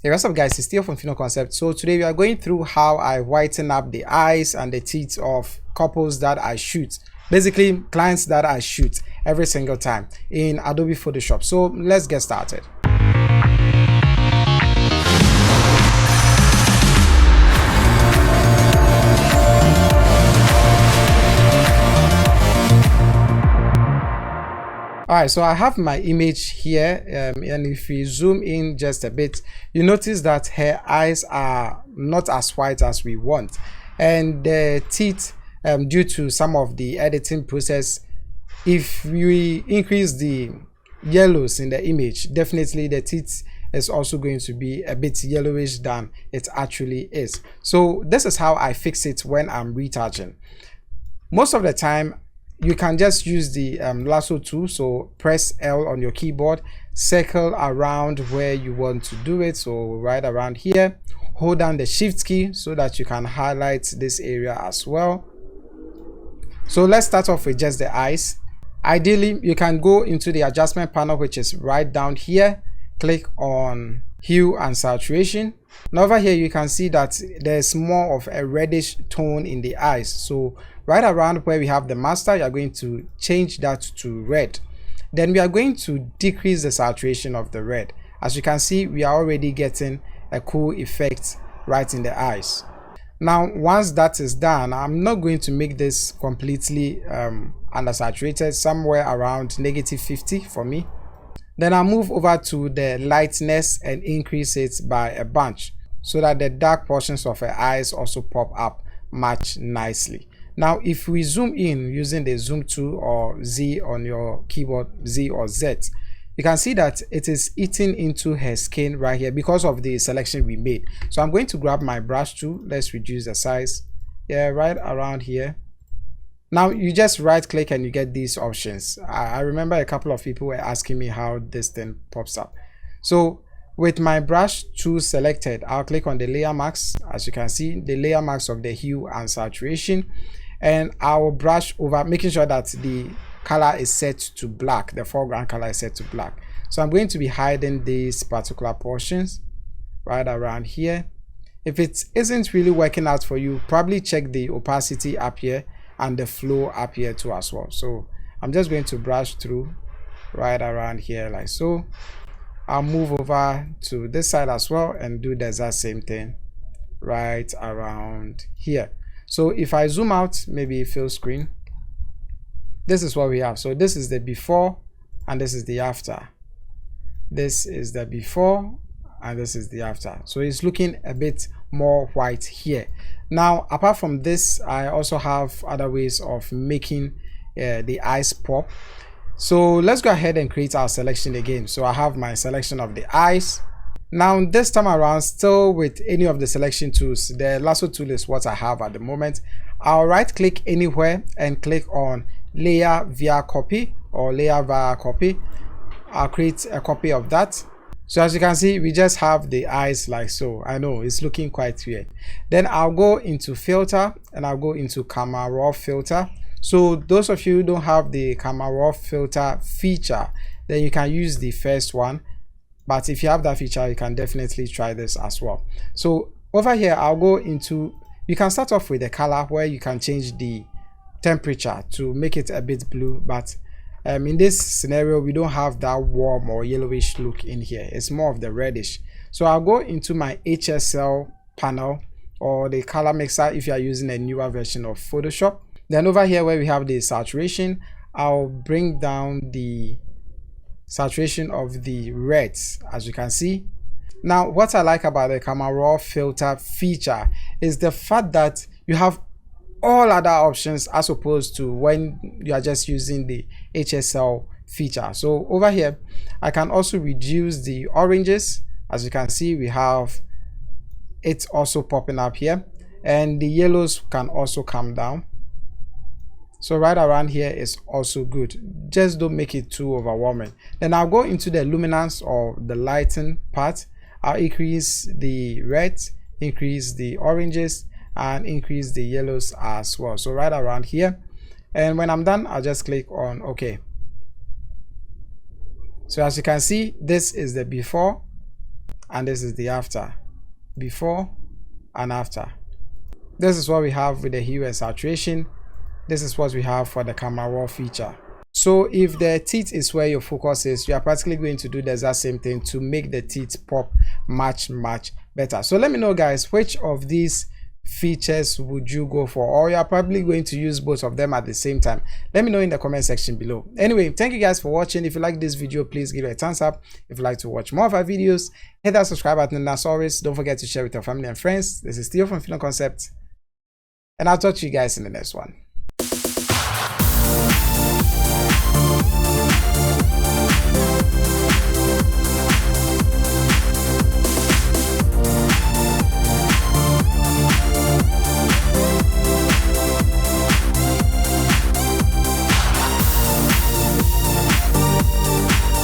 Hey, what's up guys, it's Theo from Fino Concept. So today we are going through how I whiten up the eyes and the teeth of couples that I shoot. Basically clients that I shoot every single time in Adobe Photoshop. So let's get started. Alright, so I have my image here, and if we zoom in just a bit, you notice that her eyes are not as white as we want, and the teeth, due to some of the editing process, if we increase the yellows in the image, definitely the teeth is also going to be a bit yellowish than it actually is. So this is how I fix it when I'm retouching. Most of the time you can just use the lasso tool, so press L on your keyboard, circle around where you want to do it, so right around here, hold down the shift key so that you can highlight this area as well. So let's start off with just the eyes. Ideally you can go into the adjustment panel, which is right down here, click on hue and saturation. Now over here you can see that there's more of a reddish tone in the eyes, so right around where we have the master, you are going to change that to red. Then we are going to decrease the saturation of the red. As you can see, we are already getting a cool effect right in the eyes. Now once that is done, I'm not going to make this completely undersaturated, somewhere around -50 for me. Then I'll move over to the lightness and increase it by a bunch so that the dark portions of her eyes also pop up much nicely. Now if we zoom in using the zoom tool or Z on your keyboard, Z or Z, you can see that it is eating into her skin right here because of the selection we made. So I'm going to grab my brush tool, let's reduce the size, yeah, right around here. Now you just right click and you get these options. I remember a couple of people were asking me how this thing pops up. So with my brush tool selected, I'll click on the layer mask. As you can see, the layer mask of the hue and saturation, and I'll brush over, making sure that the color is set to black, the foreground color is set to black. So I'm going to be hiding these particular portions right around here. If it isn't really working out for you, probably check the opacity up here and the flow up here too as well. So I'm just going to brush through right around here like so. I'll move over to this side as well and do the exact same thing right around here. So if I zoom out, maybe full screen, this is what we have. So this is the before and this is the after. This is the before and this is the after. So it's looking a bit more white here. Now apart from this, I also have other ways of making the eyes pop. So let's go ahead and create our selection again. So I have my selection of the eyes. Now this time around, still with any of the selection tools, the lasso tool is what I have at the moment. I'll right click anywhere and click on layer via copy or layer via copy. I'll create a copy of that. So as you can see, we just have the eyes like so. I know it's looking quite weird. Then I'll go into filter and I'll go into camera raw filter. So those of you who don't have the camera raw filter feature, then you can use the first one. But if you have that feature, you can definitely try this as well. So over here, I'll go into, you can start off with the color where you can change the temperature to make it a bit blue. But in this scenario, we don't have that warm or yellowish look in here. It's more of the reddish. So I'll go into my HSL panel or the color mixer if you are using a newer version of Photoshop. Then over here where we have the saturation, I'll bring down the saturation of the reds, as you can see. Now what I like about the camera raw filter feature is the fact that you have all other options as opposed to when you are just using the HSL feature. So over here I can also reduce the oranges. As you can see, we have it also popping up here, and the yellows can also come down. So right around here is also good. Just don't make it too overwhelming. Then I'll go into the luminance or the lighten part. I'll increase the reds, increase the oranges, and increase the yellows as well. So right around here. And when I'm done, I'll just click on OK. So as you can see, this is the before and this is the after, before and after. This is what we have with the hue and saturation. This is what we have for the camera raw feature. So if the teeth is where your focus is, you are practically going to do the exact same thing to make the teeth pop much better. So let me know, guys, which of these features would you go for, or you are probably going to use both of them at the same time. Let me know in the comment section below. Anyway, thank you guys for watching. If you like this video, please give it a thumbs up. If you'd like to watch more of our videos, hit that subscribe button, and as always, don't forget to share with your family and friends. This is Theo from Film Concept, and I'll talk to you guys in the next one.